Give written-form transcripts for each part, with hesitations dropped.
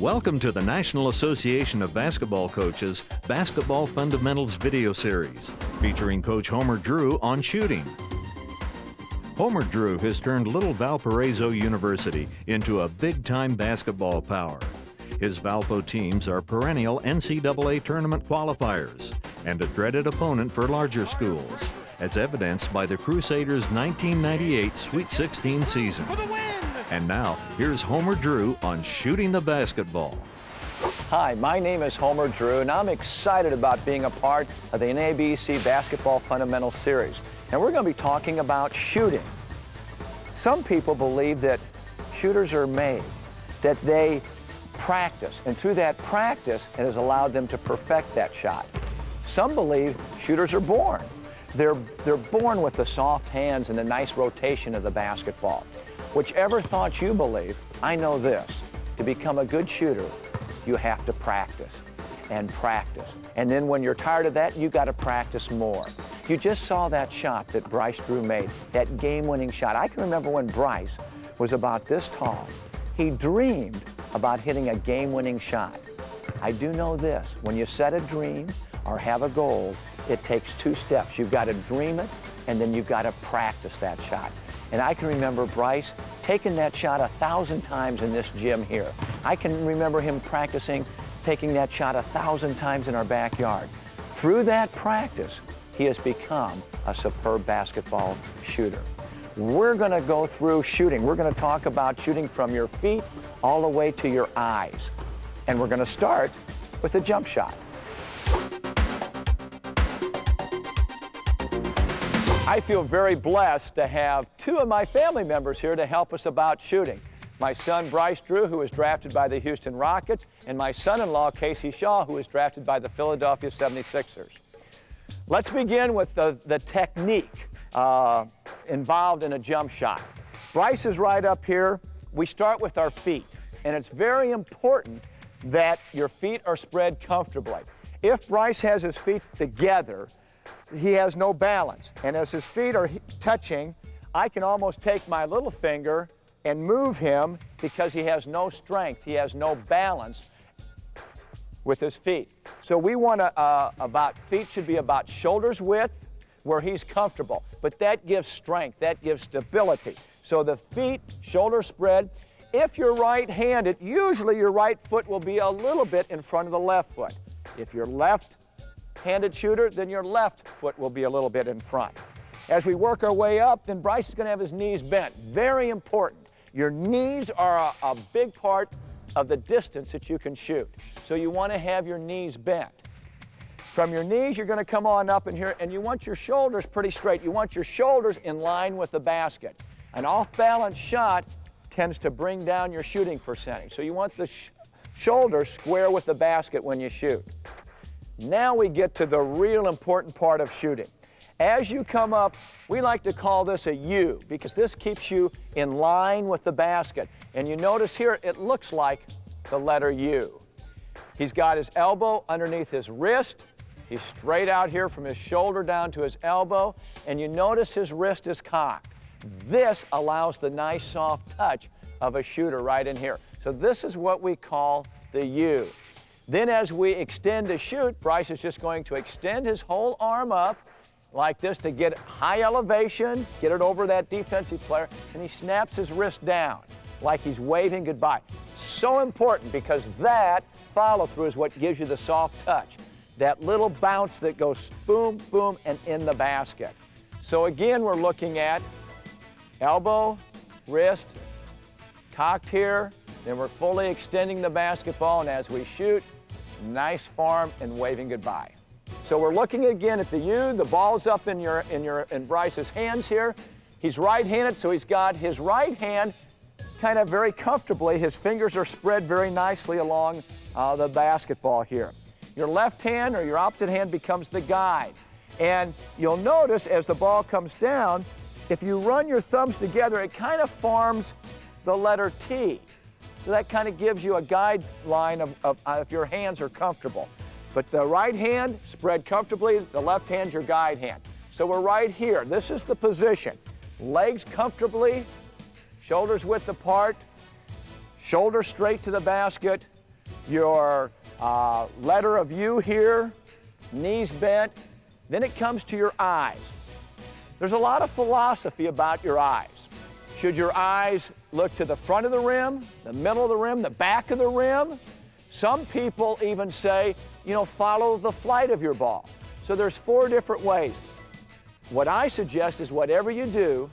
Welcome to the National Association of Basketball Coaches Basketball Fundamentals video series, featuring Coach Homer Drew on shooting. Homer Drew has turned Little Valparaiso University into a big-time basketball power. His Valpo teams are perennial NCAA tournament qualifiers and a dreaded opponent for larger schools, as evidenced by the Crusaders' 1998 Sweet 16 season. And now, here's Homer Drew on shooting the basketball. Hi, my name is Homer Drew, and I'm excited about being a part of the NABC Basketball Fundamentals Series. And we're going to be talking about shooting. Some people believe that shooters are made, that they practice, and through that practice, it has allowed them to perfect that shot. Some believe shooters are born. They're born with the soft hands and the nice rotation of the basketball. Whichever thought you believe, I know this: to become a good shooter, you have to practice and practice. And then when you're tired of that, you got to practice more. You just saw that shot that Bryce Drew made, that game-winning shot. I can remember when Bryce was about this tall. He dreamed about hitting a game-winning shot. I do know this: when you set a dream or have a goal, it takes two steps. You've got to dream it, and then you've got to practice that shot. And I can remember Bryce taking that shot 1,000 times in this gym here. I can remember him practicing taking that shot 1,000 times in our backyard. Through that practice, he has become a superb basketball shooter. We're going to go through shooting. We're going to talk about shooting from your feet all the way to your eyes. And we're going to start with a jump shot. I feel very blessed to have two of my family members here to help us about shooting. My son, Bryce Drew, who was drafted by the Houston Rockets, and my son-in-law, Casey Shaw, who was drafted by the Philadelphia 76ers. Let's begin with the technique involved in a jump shot. Bryce is right up here. We start with our feet, and it's very important that your feet are spread comfortably. If Bryce has his feet together, he has no balance. And as his feet are touching, I can almost take my little finger and move him because he has no strength. He has no balance with his feet. So we want to, feet should be about shoulders width where he's comfortable. But that gives strength, that gives stability. So the feet, shoulder spread. If you're right-handed, usually your right foot will be a little bit in front of the left foot. If you're left-handed shooter, then your left foot will be a little bit in front. As we work our way up, then Bryce is going to have his knees bent. Very important. Your knees are a big part of the distance that you can shoot. So you want to have your knees bent. From your knees, you're going to come on up in here, and you want your shoulders pretty straight. You want your shoulders in line with the basket. An off-balance shot tends to bring down your shooting percentage. So you want the shoulders square with the basket when you shoot. Now we get to the real important part of shooting. As you come up, we like to call this a U because this keeps you in line with the basket. And you notice here, it looks like the letter U. He's got his elbow underneath his wrist. He's straight out here from his shoulder down to his elbow. And you notice his wrist is cocked. This allows the nice soft touch of a shooter right in here. So this is what we call the U. Then as we extend to shoot, Bryce is just going to extend his whole arm up like this to get high elevation, get it over that defensive player, and he snaps his wrist down like he's waving goodbye. So important because that follow-through is what gives you the soft touch. That little bounce that goes boom, boom, and in the basket. So again, we're looking at elbow, wrist, cocked here, then we're fully extending the basketball, and as we shoot, nice form and waving goodbye. So we're looking again at the U. The ball's up in Bryce's hands here. He's right-handed, so he's got his right hand kind of very comfortably. His fingers are spread very nicely along the basketball here. Your left hand or your opposite hand becomes the guide. And you'll notice as the ball comes down, if you run your thumbs together, it kind of forms the letter T. So that kind of gives you a guideline of if your hands are comfortable. But the right hand spread comfortably, the left hand's your guide hand. So we're right here. This is the position. Legs comfortably, shoulders width apart, shoulder straight to the basket, your letter of U here, knees bent. Then it comes to your eyes. There's a lot of philosophy about your eyes. Should your eyes look to the front of the rim, the middle of the rim, the back of the rim? Some people even say, follow the flight of your ball. So there's 4 different ways. What I suggest is whatever you do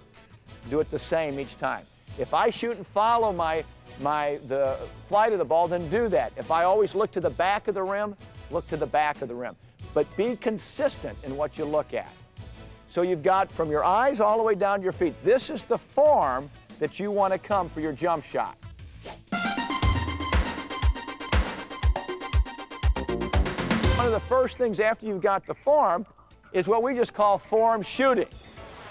it the same each time. If I shoot and follow the flight of the ball, then do that. If I always look to the back of the rim, look to the back of the rim. But be consistent in what you look at. So you've got from your eyes all the way down to your feet. This is the form that you want to come for your jump shot. One of the first things after you've got the form is what we just call form shooting.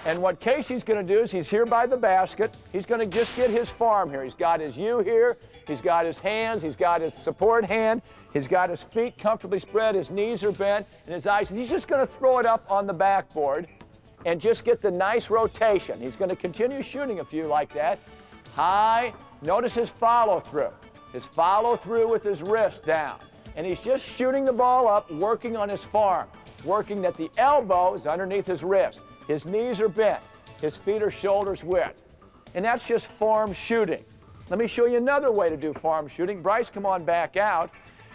And what Casey's going to do is he's here by the basket. He's going to just get his form here. He's got his U here. He's got his hands. He's got his support hand. He's got his feet comfortably spread. His knees are bent and his eyes. He's just going to throw it up on the backboard and just get the nice rotation. He's going to continue shooting a few like that. High. Notice his follow through. His follow through with his wrist down. And he's just shooting the ball up, working on his form, working that the elbow is underneath his wrist. His knees are bent. His feet are shoulders width. And that's just form shooting. Let me show you another way to do form shooting. Bryce, come on back out.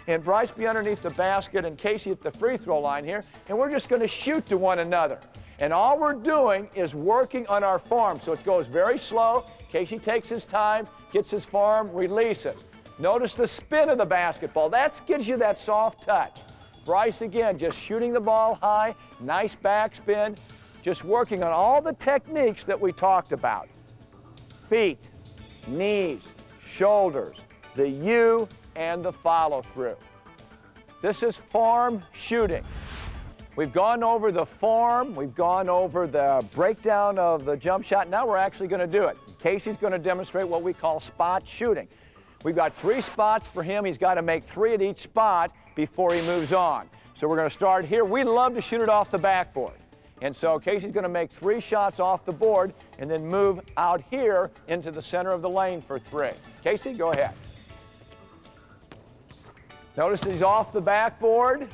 And Bryce, be underneath the basket and Casey at the free throw line here. And we're just going to shoot to one another. And all we're doing is working on our form. So it goes very slow. Casey takes his time, gets his form, releases. Notice the spin of the basketball. That gives you that soft touch. Bryce, again, just shooting the ball high, nice backspin, just working on all the techniques that we talked about. Feet, knees, shoulders, the U, and the follow-through. This is form shooting. We've gone over the form, we've gone over the breakdown of the jump shot. Now we're actually going to do it. Casey's going to demonstrate what we call spot shooting. We've got 3 spots for him. He's got to make 3 at each spot before he moves on. So we're going to start here. We love to shoot it off the backboard. And so Casey's going to make 3 shots off the board and then move out here into the center of the lane for 3. Casey, go ahead. Notice he's off the backboard.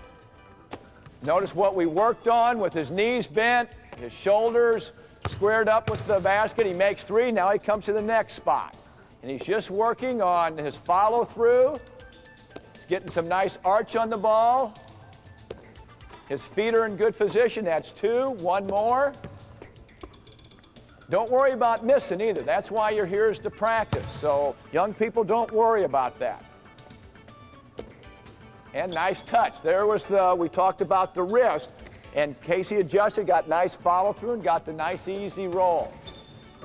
Notice what we worked on with his knees bent, his shoulders squared up with the basket. He makes 3. Now he comes to the next spot. And he's just working on his follow-through. He's getting some nice arch on the ball. His feet are in good position. That's 2. 1 more. Don't worry about missing either. That's why you're here, is to practice. So young people, don't worry about that. And nice touch. There was we talked about the wrist. And Casey adjusted, got nice follow-through, and got the nice easy roll.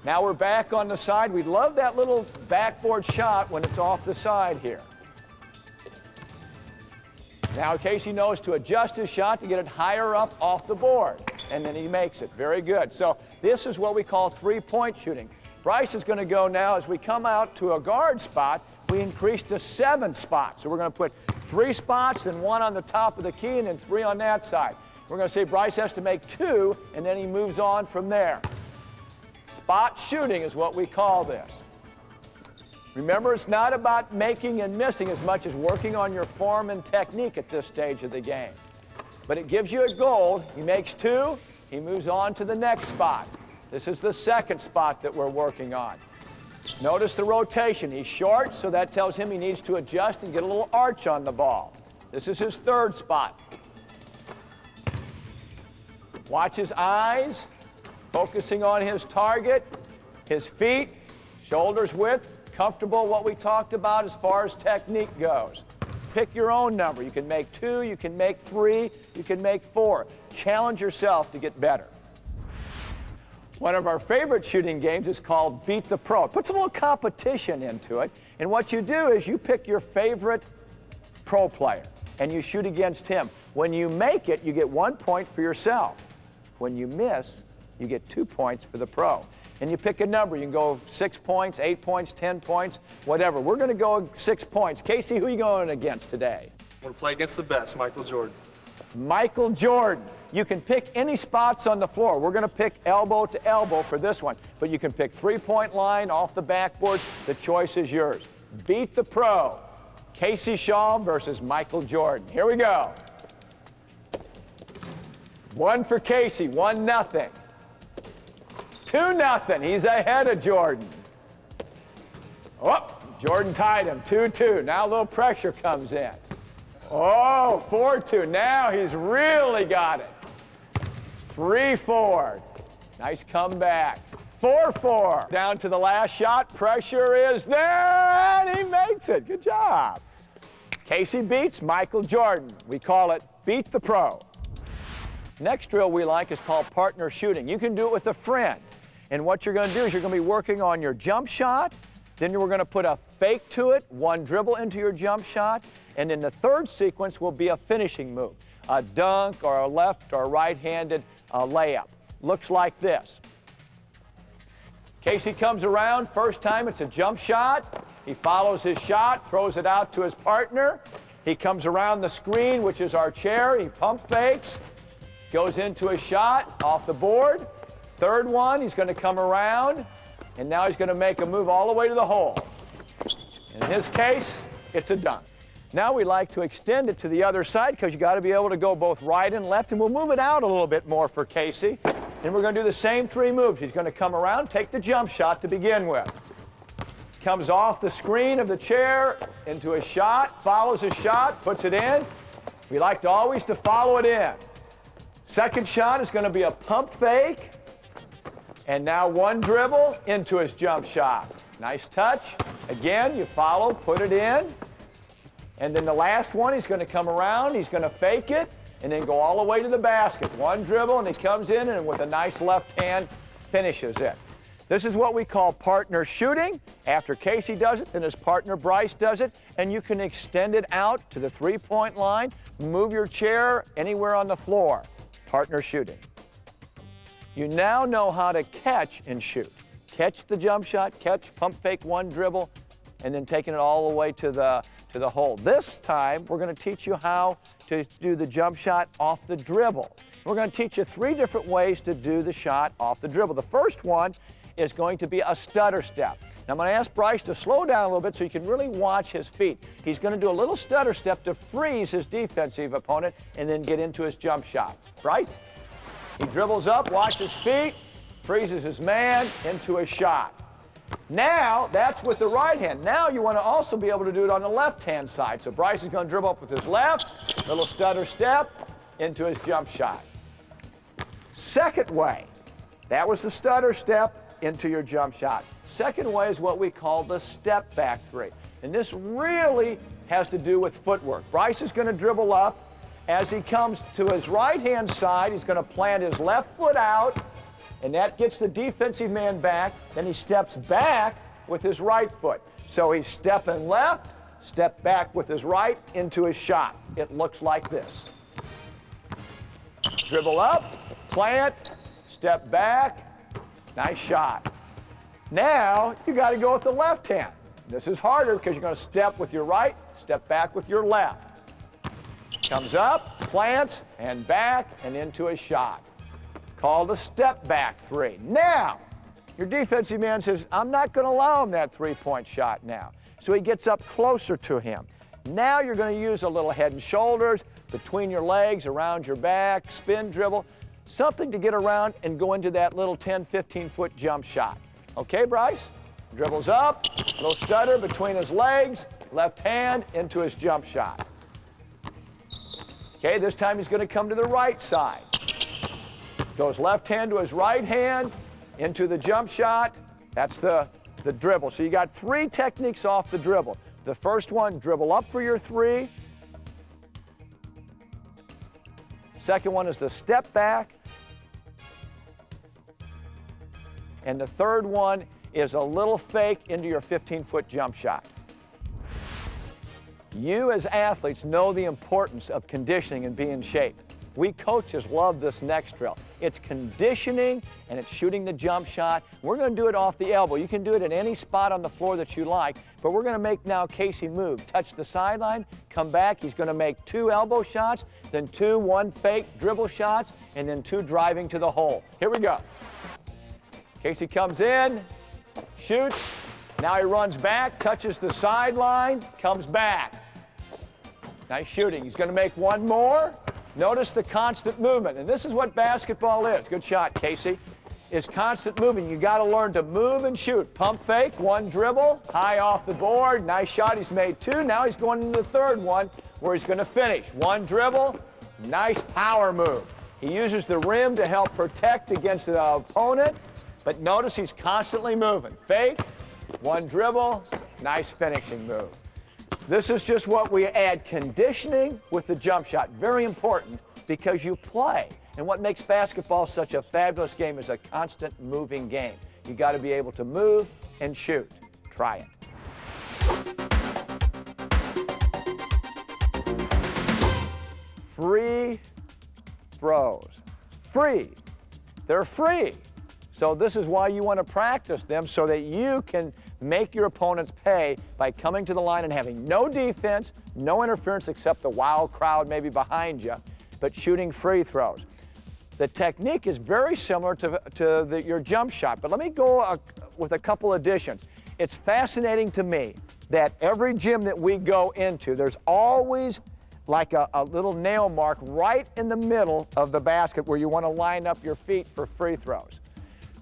Now we're back on the side. We love that little backboard shot when it's off the side here. Now Casey knows to adjust his shot to get it higher up off the board. And then he makes it. Very good. So this is what we call 3-point shooting. Bryce is going to go now. As we come out to a guard spot, we increase to 7 spots. So we're going to put 3 spots, then 1 on the top of the key, and then 3 on that side. We're going to say Bryce has to make 2, and then he moves on from there. Spot shooting is what we call this. Remember, it's not about making and missing as much as working on your form and technique at this stage of the game. But it gives you a goal. He makes 2, he moves on to the next spot. This is the second spot that we're working on. Notice the rotation. He's short, so that tells him he needs to adjust and get a little arch on the ball. This is his 3rd spot. Watch his eyes, focusing on his target, his feet, shoulders width, comfortable what we talked about as far as technique goes. Pick your own number. You can make 2, you can make 3, you can make 4. Challenge yourself to get better. One of our favorite shooting games is called Beat the Pro. It puts a little competition into it. And what you do is you pick your favorite pro player and you shoot against him. When you make it, you get 1 point for yourself. When you miss, you get 2 points for the pro. And you pick a number. You can go 6 points, 8 points, 10 points, whatever. We're going to go 6 points. Casey, who are you going against today? I want to play against the best, Michael Jordan. Michael Jordan. You can pick any spots on the floor. We're going to pick elbow to elbow for this one. But you can pick 3-point line off the backboard. The choice is yours. Beat the pro. Casey Shaw versus Michael Jordan. Here we go. 1 for Casey, 1-0. 2-0, he's ahead of Jordan. Oh, Jordan tied him, 2-2. Now a little pressure comes in. Oh, 4-2, now he's really got it. 3-4, nice comeback. 4-4, down to the last shot, pressure is there, and he makes it, good job. Casey beats Michael Jordan. We call it Beat the Pro. Next drill we like is called partner shooting. You can do it with a friend. And what you're going to do is you're going to be working on your jump shot, then we're going to put a fake to it, 1 dribble into your jump shot, and then the third sequence will be a finishing move, a dunk or a left or right-handed layup. Looks like this. Casey comes around, first time it's a jump shot. He follows his shot, throws it out to his partner. He comes around the screen, which is our chair. He pump fakes, goes into a shot off the board. Third one, he's going to come around, and now he's going to make a move all the way to the hole. In his case, it's a dunk. Now we like to extend it to the other side because you got to be able to go both right and left, and we'll move it out a little bit more for Casey. And we're going to do the same 3 moves. He's going to come around, take the jump shot to begin with. Comes off the screen of the chair into a shot, follows his shot, puts it in. We like to always follow it in. Second shot is going to be a pump fake. And now 1 dribble into his jump shot. Nice touch. Again, you follow, put it in. And then the last one, he's going to come around, he's going to fake it, and then go all the way to the basket. 1 dribble, and he comes in and with a nice left hand finishes it. This is what we call partner shooting. After Casey does it, then his partner Bryce does it, and you can extend it out to the 3-point line, move your chair anywhere on the floor. Partner shooting. You now know how to catch and shoot. Catch the jump shot, catch, pump fake, 1 dribble, and then taking it all the way to the hole. This time, we're going to teach you how to do the jump shot off the dribble. We're going to teach you 3 different ways to do the shot off the dribble. The first one is going to be a stutter step. Now, I'm going to ask Bryce to slow down a little bit so you can really watch his feet. He's going to do a little stutter step to freeze his defensive opponent and then get into his jump shot. Bryce? He dribbles up, watch his feet, freezes his man into a shot. Now, that's with the right hand. Now you want to also be able to do it on the left-hand side. So Bryce is going to dribble up with his left, little stutter step, into his jump shot. Second way, that was the stutter step into your jump shot. Second way is what we call the step back 3. And this really has to do with footwork. Bryce is going to dribble up. As he comes to his right-hand side, he's going to plant his left foot out, and that gets the defensive man back. Then he steps back with his right foot. So he's stepping left, step back with his right into his shot. It looks like this. Dribble up, plant, step back, nice shot. Now you got to go with the left hand. This is harder because you're going to step with your right, step back with your left. Comes up, plants, and back, and into a shot. Called a step back 3. Now, your defensive man says, I'm not going to allow him that 3-point shot now. So he gets up closer to him. Now you're going to use a little head and shoulders, between your legs, around your back, spin dribble, something to get around and go into that little 10, 15-foot jump shot. Okay, Bryce? Dribbles up, little stutter between his legs, left hand into his jump shot. Okay, this time he's going to come to the right side. Goes left hand to his right hand, into the jump shot. That's the dribble. So you got 3 techniques off the dribble. The first one, dribble up for your 3. Second one is the step back. And the third one is a little fake into your 15-foot jump shot. You as athletes know the importance of conditioning and being in shape. We coaches love this next drill. It's conditioning and it's shooting the jump shot. We're going to do it off the elbow. You can do it at any spot on the floor that you like, but we're going to make now Casey move. Touch the sideline, come back. He's going to make 2 elbow shots, then 2 1 fake dribble shots, and then 2 driving to the hole. Here we go. Casey comes in, shoots. Now he runs back, touches the sideline, comes back. Nice shooting. He's going to make one more. Notice the constant movement, and this is what basketball is. Good shot, Casey. Is constant movement. You got to learn to move and shoot. Pump fake, one dribble, high off the board. Nice shot. He's made two. Now he's going into the third one where he's going to finish. One dribble, nice power move. He uses the rim to help protect against the opponent, but notice he's constantly moving. Fake, one dribble, nice finishing move. This is just what we add conditioning with the jump shot. Very important because you play. And what makes basketball such a fabulous game is a constant moving game. You got to be able to move and shoot. Try it. Free throws. Free. They're free. So this is why you want to practice them so that you can make your opponents pay by coming to the line and having no defense, no interference except the wild crowd maybe behind you, but shooting free throws. The technique is very similar to your jump shot, but let me go with a couple additions. It's fascinating to me that every gym that we go into, there's always like a little nail mark right in the middle of the basket where you want to line up your feet for free throws.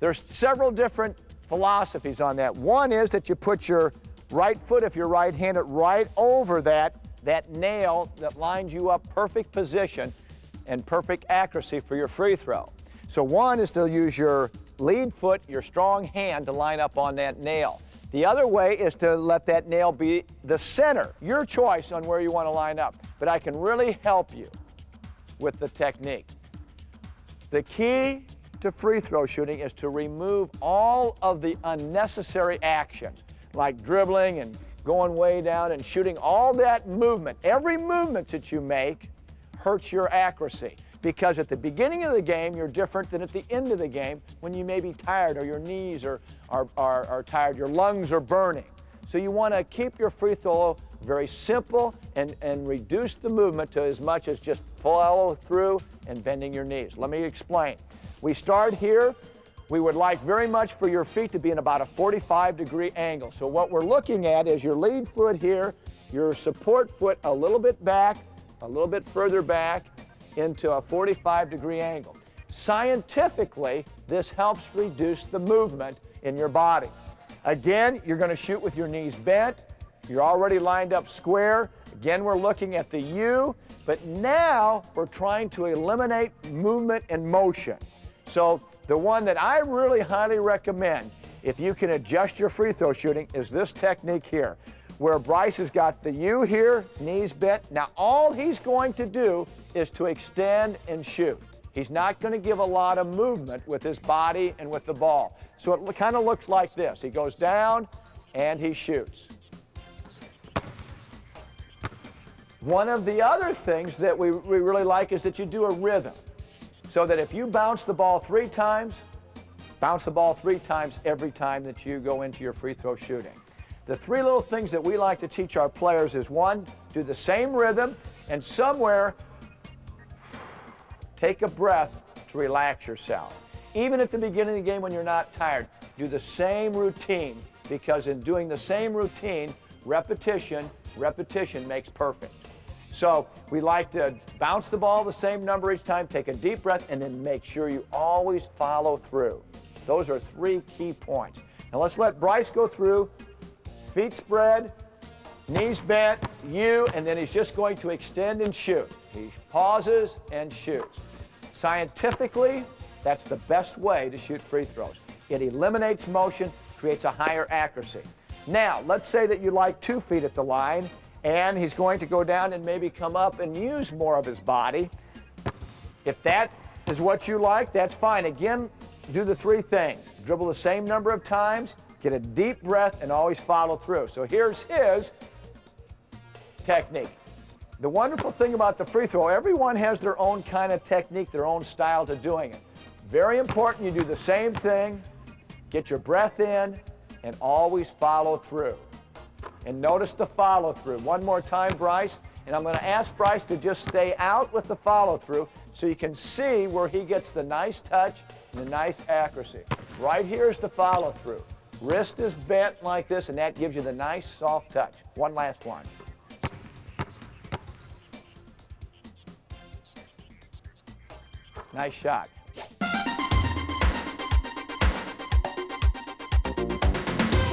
There's several different philosophies on that. One is that you put your right foot, if you're right-handed, right over that nail that lines you up perfect position and perfect accuracy for your free throw. So one is to use your lead foot, your strong hand to line up on that nail. The other way is to let that nail be the center, your choice on where you want to line up. But I can really help you with the technique. The key to free throw shooting is to remove all of the unnecessary actions, like dribbling and going way down and shooting. All that movement, every movement that you make hurts your accuracy, because at the beginning of the game you're different than at the end of the game when you may be tired or your knees are tired, your lungs are burning. So you want to keep your free throw very simple and reduce the movement to as much as just follow through and bending your knees. Let me explain. We start here. We would like very much for your feet to be in about a 45-degree angle. So what we're looking at is your lead foot here, your support foot a little bit back, a little bit further back into a 45-degree angle. Scientifically, this helps reduce the movement in your body. Again, you're going to shoot with your knees bent. You're already lined up square. Again, we're looking at the U, but now we're trying to eliminate movement and motion. So the one that I really highly recommend, if you can adjust your free throw shooting, is this technique here, where Bryce has got the U here, knees bent. Now all he's going to do is to extend and shoot. He's not going to give a lot of movement with his body and with the ball. So it kind of looks like this. He goes down and he shoots. One of the other things that we really like is that you do a rhythm. So that if you bounce the ball 3 times, bounce the ball 3 times every time that you go into your free throw shooting. The 3 little things that we like to teach our players is, 1, do the same rhythm, and somewhere take a breath to relax yourself. Even at the beginning of the game when you're not tired, do the same routine, because in doing the same routine, repetition makes perfect. So we like to bounce the ball the same number each time, take a deep breath, and then make sure you always follow through. Those are 3 key points. Now let's let Bryce go through. Feet spread, knees bent, U, and then he's just going to extend and shoot. He pauses and shoots. Scientifically, that's the best way to shoot free throws. It eliminates motion, creates a higher accuracy. Now, let's say that you like 2 feet at the line, and he's going to go down and maybe come up and use more of his body. If that is what you like, that's fine. Again, do the 3 things. Dribble the same number of times, get a deep breath, and always follow through. So here's his technique. The wonderful thing about the free throw, everyone has their own kind of technique, their own style to doing it. Very important you do the same thing, get your breath in, and always follow through. And notice the follow through. One more time, Bryce, and I'm going to ask Bryce to just stay out with the follow through so you can see where he gets the nice touch and the nice accuracy. Right here is the follow through. Wrist is bent like this, and that gives you the nice soft touch. One last one. Nice shot.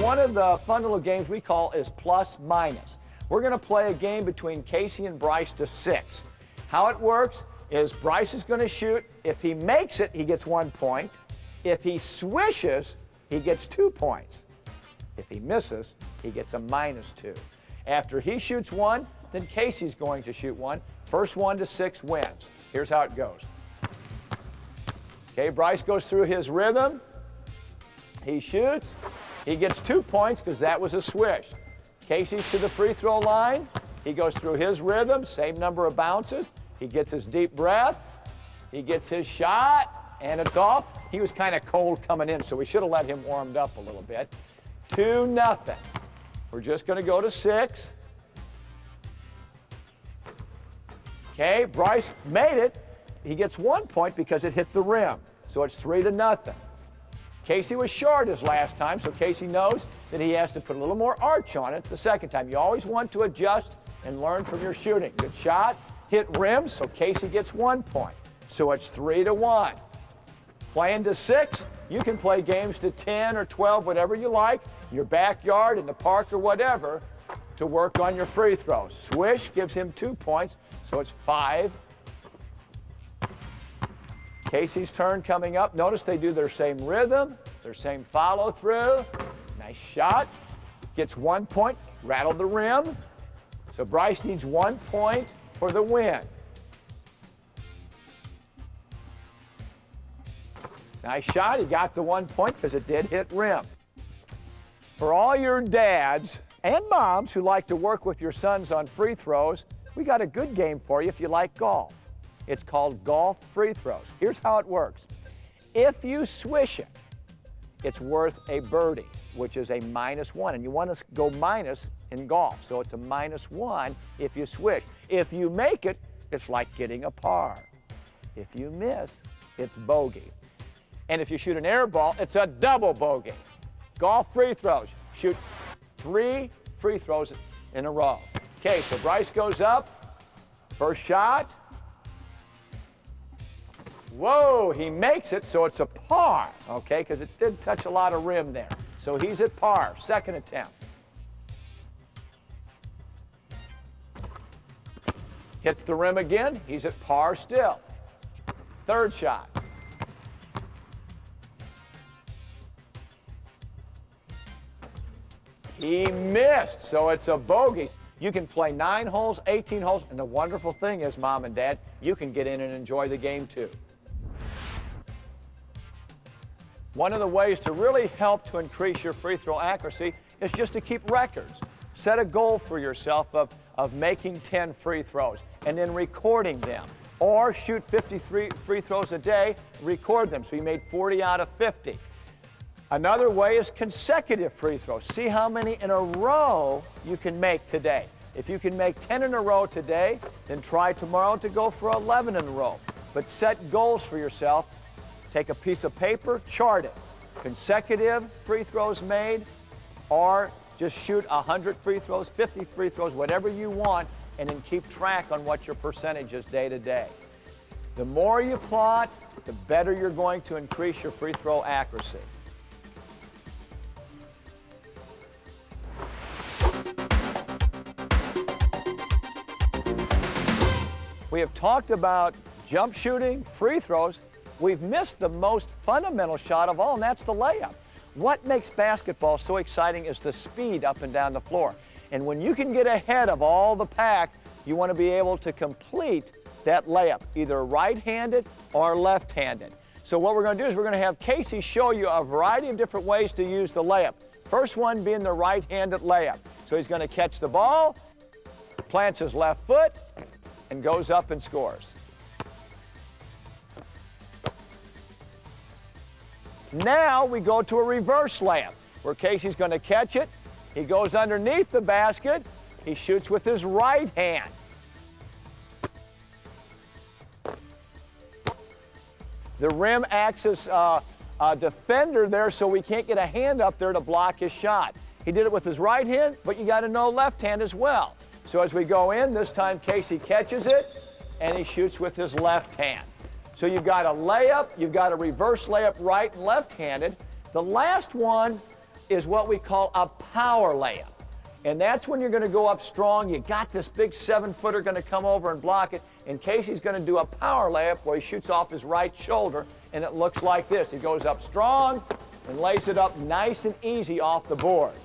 One of the fun little games we call is plus minus. We're going to play a game between Casey and Bryce to 6. How it works is Bryce is going to shoot. If he makes it, he gets 1 point. If he swishes, he gets 2 points. If he misses, he gets a -2. After he shoots 1, then Casey's going to shoot 1. First 1 to 6 wins. Here's how it goes. Okay, Bryce goes through his rhythm. He shoots. He gets 2 points because that was a swish. Casey's to the free throw line. He goes through his rhythm, same number of bounces. He gets his deep breath. He gets his shot, and it's off. He was kind of cold coming in, so we should have let him warmed up a little bit. 2-0. We're just going to go to 6. Okay, Bryce made it. He gets 1 point because it hit the rim, so it's 3-0. Casey was short his last time, so Casey knows that he has to put a little more arch on it the second time. You always want to adjust and learn from your shooting. Good shot, hit rim, so Casey gets 1 point. So it's 3-1. Playing to 6, you can play games to 10 or 12, whatever you like, in your backyard, in the park, or whatever, to work on your free throws. Swish gives him 2 points, so it's 5. Casey's turn coming up. Notice they do their same rhythm, their same follow through. Nice shot. Gets 1 point, rattled the rim. So Bryce needs 1 point for the win. Nice shot. He got the 1 point because it did hit rim. For all your dads and moms who like to work with your sons on free throws, we got a good game for you if you like golf. It's called golf free throws. Here's how it works. If you swish it, it's worth a birdie, which is a -1. And you want to go minus in golf. So it's a -1 if you swish. If you make it, it's like getting a par. If you miss, it's bogey. And if you shoot an air ball, it's a double bogey. Golf free throws. Shoot 3 free throws in a row. Okay, so Bryce goes up. First shot. Whoa, he makes it, so it's a par, okay, because it did touch a lot of rim there. So he's at par, second attempt. Hits the rim again, he's at par still. Third shot. He missed, so it's a bogey. You can play 9 holes, 18 holes, and the wonderful thing is, Mom and Dad, you can get in and enjoy the game too. One of the ways to really help to increase your free throw accuracy is just to keep records. Set a goal for yourself of making 10 free throws and then recording them. Or shoot 53 free throws a day, record them, so you made 40 out of 50. Another way is consecutive free throws. See how many in a row you can make today. If you can make 10 in a row today, then try tomorrow to go for 11 in a row. But set goals for yourself. Take a piece of paper, chart it. Consecutive free throws made, or just shoot 100 free throws, 50 free throws, whatever you want, and then keep track on what your percentage is day to day. The more you plot, the better you're going to increase your free throw accuracy. We have talked about jump shooting, free throws. We've missed the most fundamental shot of all, and that's the layup. What makes basketball so exciting is the speed up and down the floor. And when you can get ahead of all the pack, you want to be able to complete that layup, either right-handed or left-handed. So what we're going to do is we're going to have Casey show you a variety of different ways to use the layup. First one being the right-handed layup. So he's going to catch the ball, plants his left foot, and goes up and scores. Now we go to a reverse layup, where Casey's going to catch it. He goes underneath the basket. He shoots with his right hand. The rim acts as a defender there, so we can't get a hand up there to block his shot. He did it with his right hand, but you got to know left hand as well. So as we go in, this time Casey catches it, and he shoots with his left hand. So you've got a layup, you've got a reverse layup right and left-handed. The last one is what we call a power layup. And that's when you're going to go up strong. You got this big 7-footer going to come over and block it. And Casey's going to do a power layup where he shoots off his right shoulder, and it looks like this. He goes up strong and lays it up nice and easy off the board.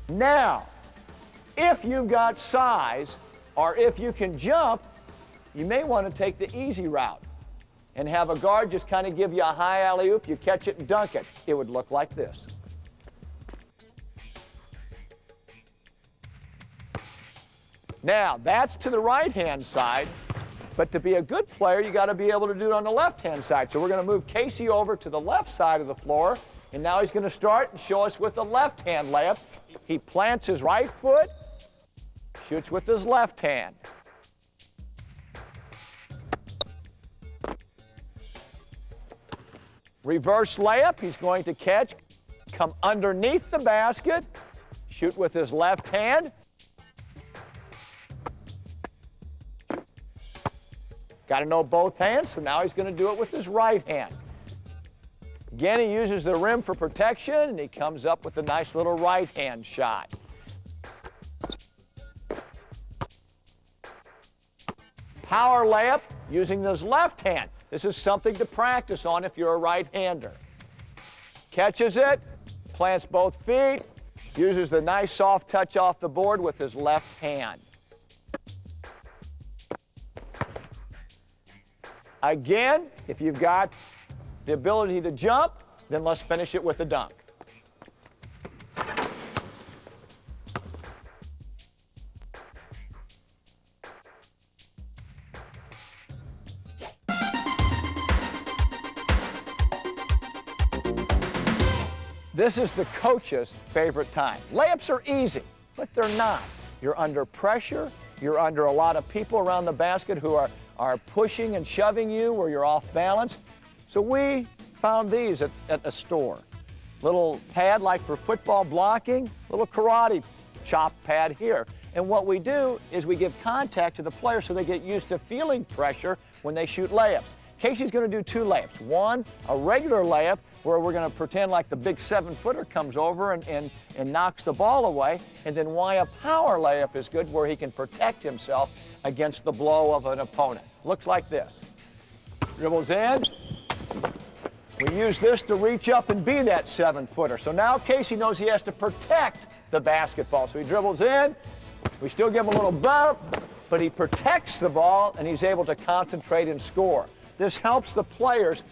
Now, if you've got size or if you can jump, you may want to take the easy route and have a guard just kind of give you a high alley-oop, you catch it and dunk it. It would look like this. Now, that's to the right-hand side, but to be a good player, you got to be able to do it on the left-hand side. So we're going to move Casey over to the left side of the floor, and now he's going to start and show us with the left-hand layup. He plants his right foot, shoots with his left hand. Reverse layup, he's going to catch, come underneath the basket, shoot with his left hand. Got to know both hands, so now he's going to do it with his right hand. Again, he uses the rim for protection, and he comes up with a nice little right hand shot. Power layup using his left hand. This is something to practice on if you're a right-hander. Catches it, plants both feet, uses the nice soft touch off the board with his left hand. Again, if you've got the ability to jump, then let's finish it with a dunk. This is the coach's favorite time. Layups are easy, but they're not. You're under pressure. You're under a lot of people around the basket who are pushing and shoving you where you're off balance. So we found these at a store. Little pad like for football blocking, little karate chop pad here. And what we do is we give contact to the player so they get used to feeling pressure when they shoot layups. Casey's going to do 2 layups. One, a regular layup where we're going to pretend like the big 7-footer comes over and knocks the ball away. And then why a power layup is good where he can protect himself against the blow of an opponent. Looks like this. Dribbles in. We use this to reach up and be that 7-footer. So now Casey knows he has to protect the basketball. So he dribbles in. We still give him a little bump, but he protects the ball and he's able to concentrate and score. This helps the players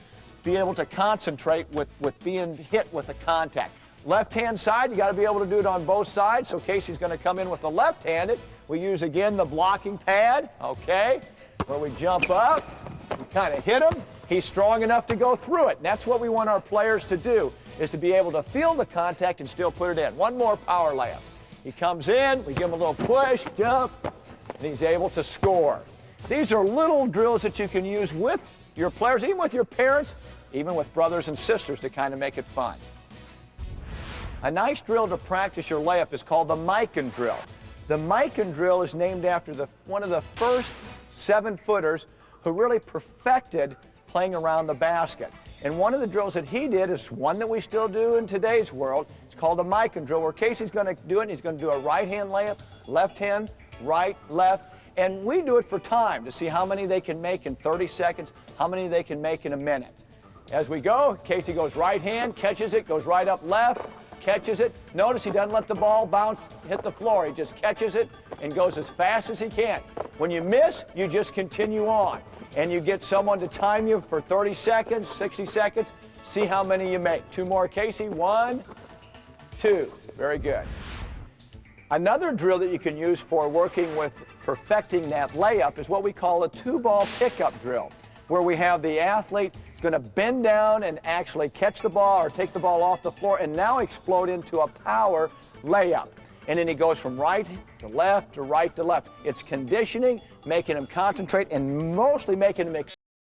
be able to concentrate with being hit with the contact. Left-hand side, you got to be able to do it on both sides. So Casey's going to come in with the left-handed. We use, again, the blocking pad, okay, where we jump up, we kind of hit him. He's strong enough to go through it. And that's what we want our players to do, is to be able to feel the contact and still put it in. One more power layup. He comes in, we give him a little push, jump, and he's able to score. These are little drills that you can use with your players, even with your parents, even with brothers and sisters to kind of make it fun. A nice drill to practice your layup is called the Mikan drill. The Mikan drill is named after one of the first 7-footers who really perfected playing around the basket. And one of the drills that he did is one that we still do in today's world. It's called the Mikan drill, where Casey's going to do it, and he's going to do a right-hand layup, left hand, right, left. And we do it for time to see how many they can make in 30 seconds, how many they can make in a minute. As we go, Casey goes right hand, catches it, goes right up left, catches it. Notice he doesn't let the ball bounce, hit the floor. He just catches it and goes as fast as he can. When you miss, you just continue on. And you get someone to time you for 30 seconds, 60 seconds. See how many you make. 2 more, Casey. 1, 2. Very good. Another drill that you can use for working with perfecting that layup is what we call a 2-ball pickup drill, where we have the athlete going to bend down and actually catch the ball or take the ball off the floor and now explode into a power layup. And then he goes from right to left to right to left. It's conditioning, making him concentrate, and mostly making him